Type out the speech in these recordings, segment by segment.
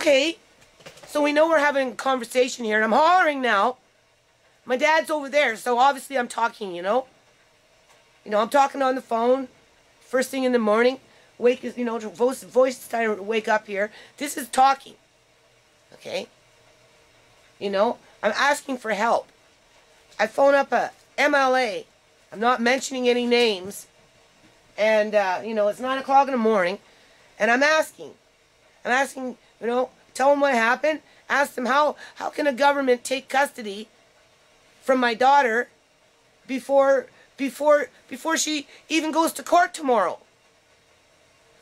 Okay, so we know we're having a conversation here, and I'm hollering now. My dad's over there, so obviously I'm talking, you know? I'm talking on the phone, first thing in the morning. Voice starting to wake up here. This is talking, okay? I'm asking for help. I phone up a MLA. I'm not mentioning any names. And, it's 9 o'clock in the morning, and I'm asking, tell them what happened. Ask them how can a government take custody from my daughter before she even goes to court tomorrow.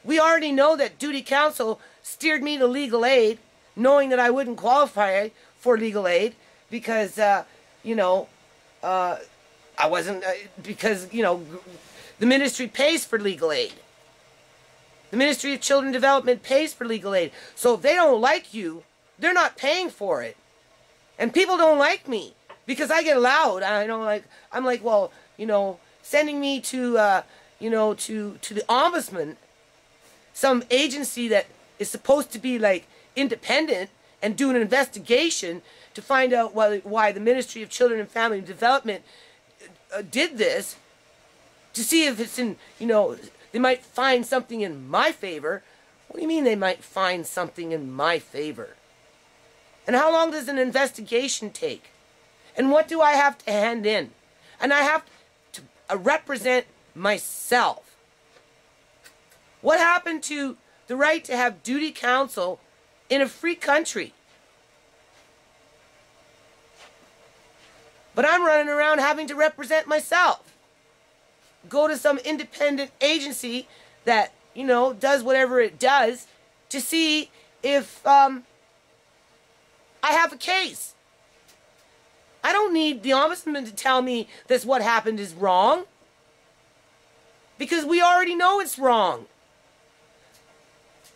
We already know that duty counsel steered me to legal aid, knowing that I wouldn't qualify for legal aid because, I wasn't, the ministry pays for legal aid. The Ministry of Children Development pays for legal aid. So if they don't like you, they're not paying for it. And people don't like me because I get loud. I'm like, well, sending me to the ombudsman, some agency that is supposed to be like independent and do an investigation to find out why the Ministry of Children and Family Development did this, to see if it's in, they might find something in my favor. What do you mean they might find something in my favor? And how long does an investigation take? And what do I have to hand in? And I have to represent myself. What happened to the right to have duty counsel in a free country? But I'm running around having to represent myself. Go to some independent agency that, does whatever it does to see if I have a case. I don't need the ombudsman to tell me that what happened is wrong, because we already know it's wrong.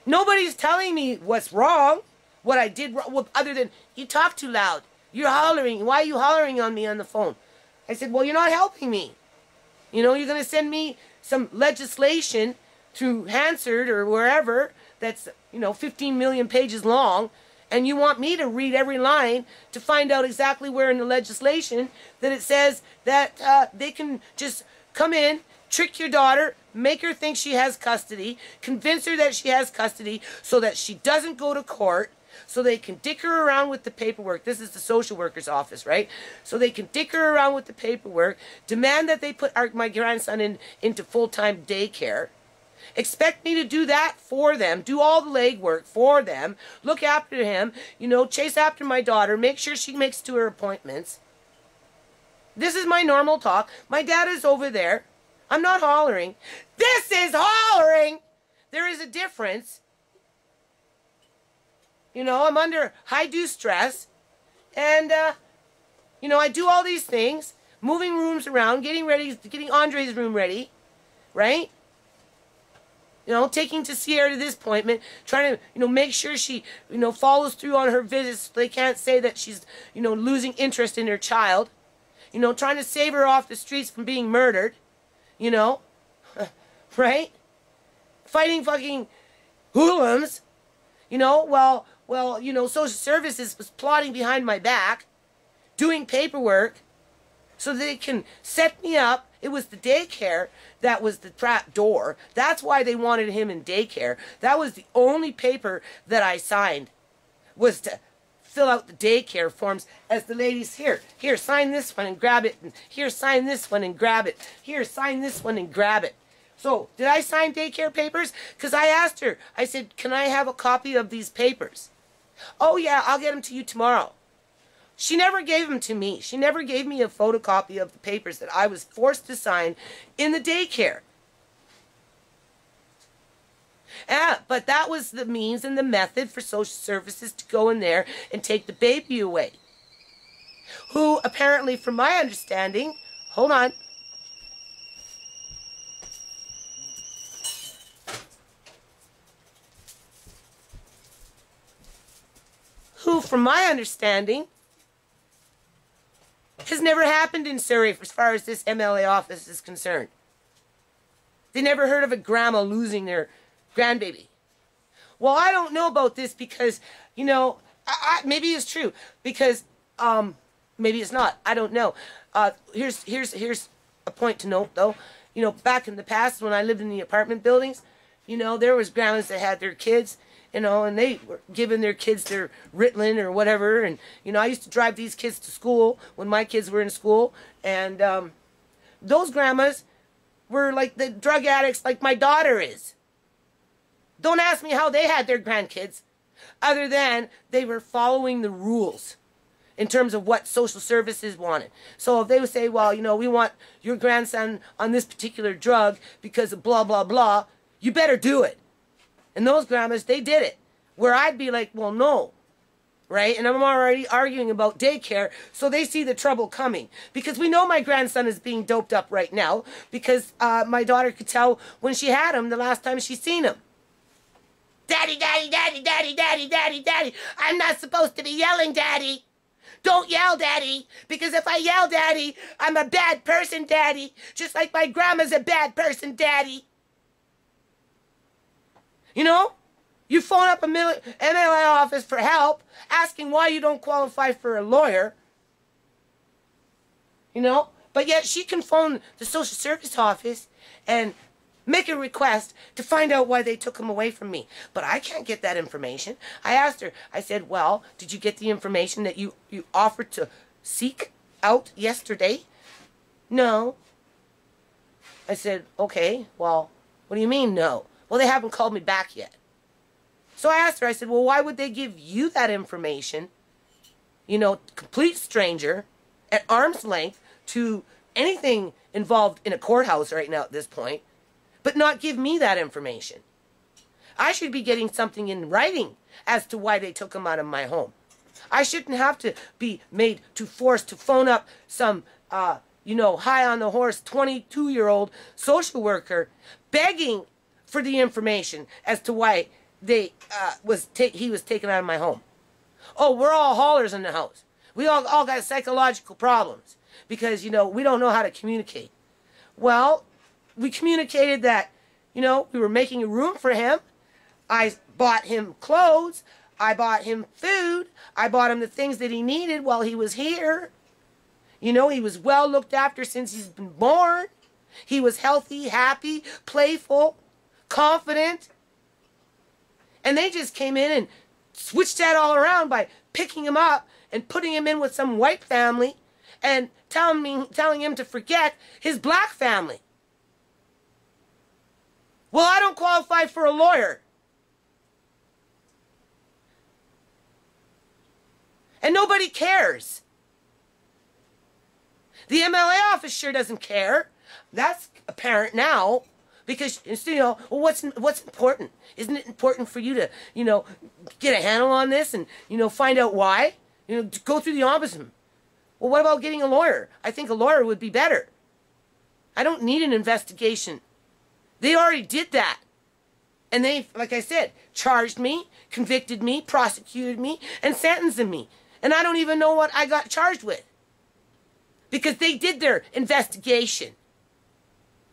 Nobody's telling me what's wrong, what I did wrong, well, other than, you talk too loud. You're hollering. Why are you hollering on me on the phone? I said, well, you're not helping me. You're going to send me some legislation through Hansard or wherever that's, 15 million pages long, and you want me to read every line to find out exactly where in the legislation that it says that they can just come in, trick your daughter, make her think she has custody, convince her that she has custody so that she doesn't go to court, so they can dick her around with the paperwork. This is the social worker's office, right? So they can dick her around with the paperwork, demand that they put my grandson into full-time daycare, expect me to do that for them, do all the legwork for them, look after him, chase after my daughter, make sure she makes to her appointments. This is my normal talk. My dad is over there. I'm not hollering. This is hollering! There is a difference. I'm under high-due stress, and, I do all these things, moving rooms around, getting Andre's room ready, right? Taking to Sierra to this appointment, trying to, make sure she, follows through on her visits so they can't say that she's, losing interest in her child, trying to save her off the streets from being murdered, right? Fighting fucking hoodlums, social services was plotting behind my back, doing paperwork so they can set me up. It was the daycare that was the trap door. That's why they wanted him in daycare. That was the only paper that I signed, was to fill out the daycare forms as the ladies, here, sign this one and grab it, and here, sign this one and grab it, here, sign this one and grab it. So, did I sign daycare papers? Because I asked her, I said, can I have a copy of these papers? Oh yeah, I'll get them to you tomorrow. She never gave them to me. She never gave me a photocopy of the papers that I was forced to sign in the daycare. But that was the means and the method for social services to go in there and take the baby away. Who apparently, from my understanding, hold on. Who, from my understanding, has never happened in Surrey as far as this MLA office is concerned. They never heard of a grandma losing their grandbaby. well, I don't know about this because, you know, maybe it's true because maybe it's not. I don't know. Here's a point to note, though. You know, back in the past when I lived in the apartment buildings, you know, there was grandmas that had their kids, you know, and they were giving their kids their Ritalin or whatever. And, you know, I used to drive these kids to school when my kids were in school. And those grandmas were like the drug addicts like my daughter is. Don't ask me how they had their grandkids, other than they were following the rules in terms of what social services wanted. So if they would say, well, you know, we want your grandson on this particular drug because of blah, blah, blah, you better do it. And those grandmas, they did it. Where I'd be like, well, no. Right? And I'm already arguing about daycare, so they see the trouble coming. Because we know my grandson is being doped up right now, because my daughter could tell when she had him the last time she seen him. Daddy, daddy, daddy, daddy, daddy, daddy, daddy. I'm not supposed to be yelling, daddy. Don't yell, daddy, because if I yell, daddy, I'm a bad person, daddy. Just like my grandma's a bad person, you know? You phone up a MLA office for help, asking why you don't qualify for a lawyer. You know? But yet she can phone the social service office and make a request to find out why they took him away from me. But I can't get that information. I asked her, I said, well, did you get the information that you offered to seek out yesterday? No. I said, okay, well, what do you mean no? Well, they haven't called me back yet. So I asked her, I said, well, why would they give you that information, you know, complete stranger, at arm's length, to anything involved in a courthouse right now at this point, but not give me that information? I should be getting something in writing as to why they took him out of my home. I shouldn't have to be made to force to phone up some, you know, high on the horse 22-year-old social worker begging for the information as to why he was taken out of my home. Oh, we're all haulers in the house. We all got psychological problems because, you know, we don't know how to communicate. Well, we communicated that, you know, we were making a room for him. I bought him clothes. I bought him food. I bought him the things that he needed while he was here. You know, he was well looked after since he's been born. He was healthy, happy, playful, confident. And they just came in and switched that all around by picking him up and putting him in with some white family and telling him to forget his black family. Well, I don't qualify for a lawyer. And nobody cares. The MLA office sure doesn't care. That's apparent now. Because, you know, well, what's important? Isn't it important for you to, you know, get a handle on this and, you know, find out why? You know, go through the ombudsman. Well, what about getting a lawyer? I think a lawyer would be better. I don't need an investigation. They already did that. And they, like I said, charged me, convicted me, prosecuted me, and sentenced me. And I don't even know what I got charged with. Because they did their investigation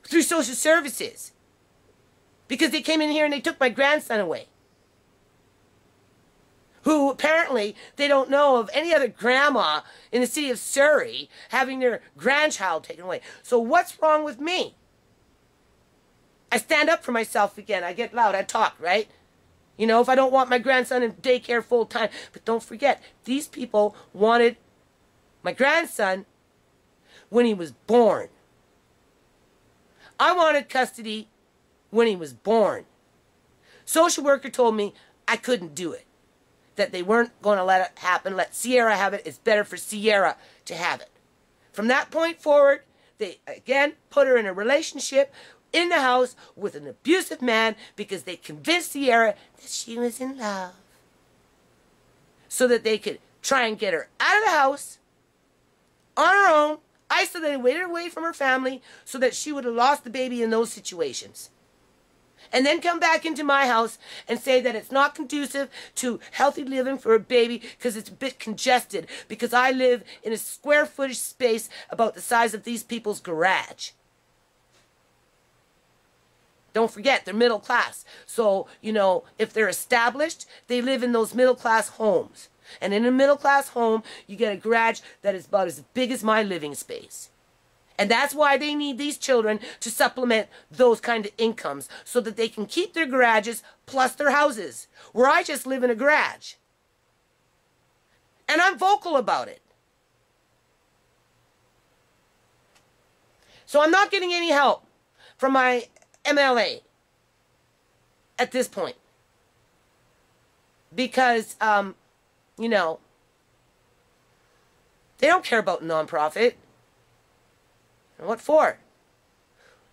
through social services. Because they came in here and they took my grandson away. Who apparently they don't know of any other grandma in the city of Surrey having their grandchild taken away. So what's wrong with me? I stand up for myself again. I get loud. I talk, right? You know, if I don't want my grandson in daycare full time. But don't forget, these people wanted my grandson when he was born. I wanted custody when he was born. Social worker told me I couldn't do it. That they weren't going to let it happen. Let Sierra have it. It's better for Sierra to have it. From that point forward, they again put her in a relationship in the house with an abusive man because they convinced Sierra that she was in love. So that they could try and get her out of the house on her own, isolated, waited away from her family so that she would have lost the baby in those situations. And then come back into my house and say that it's not conducive to healthy living for a baby because it's a bit congested because I live in a square footage space about the size of these people's garage. Don't forget, they're middle class. So, you know, if they're established, they live in those middle class homes. And in a middle class home, you get a garage that is about as big as my living space. And that's why they need these children to supplement those kind of incomes so that they can keep their garages plus their houses, where I just live in a garage. And I'm vocal about it. So I'm not getting any help from my MLA at this point. Because, you know, they don't care about nonprofit. And what for?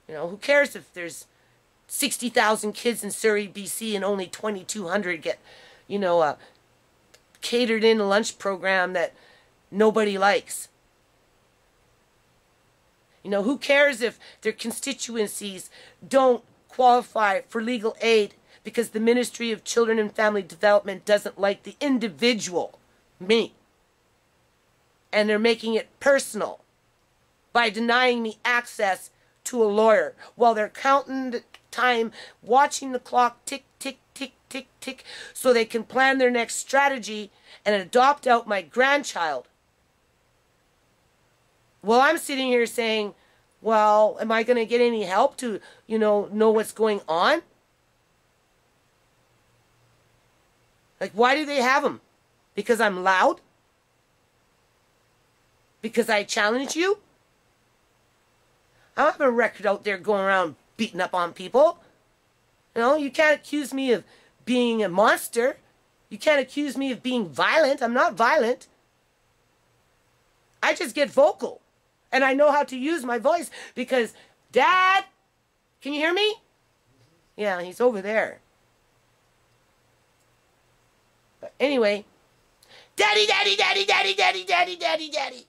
You know, who cares if there's 60,000 kids in Surrey, BC, and only 2,200 get, you know, a catered in lunch program that nobody likes? You know, who cares if their constituencies don't qualify for legal aid because the Ministry of Children and Family Development doesn't like the individual, me, and they're making it personal by denying me access to a lawyer while they're counting the time, watching the clock tick, tick, tick, tick, tick, so they can plan their next strategy and adopt out my grandchild. Well, I'm sitting here saying, well, am I going to get any help to, you know what's going on? Like, why do they have them? Because I'm loud? Because I challenge you? I don't have a record out there going around beating up on people. You know, you can't accuse me of being a monster. You can't accuse me of being violent. I'm not violent. I just get vocal. And I know how to use my voice because, Dad, can you hear me? Yeah, he's over there. But anyway, Daddy, Daddy, Daddy, Daddy, Daddy, Daddy, Daddy, Daddy.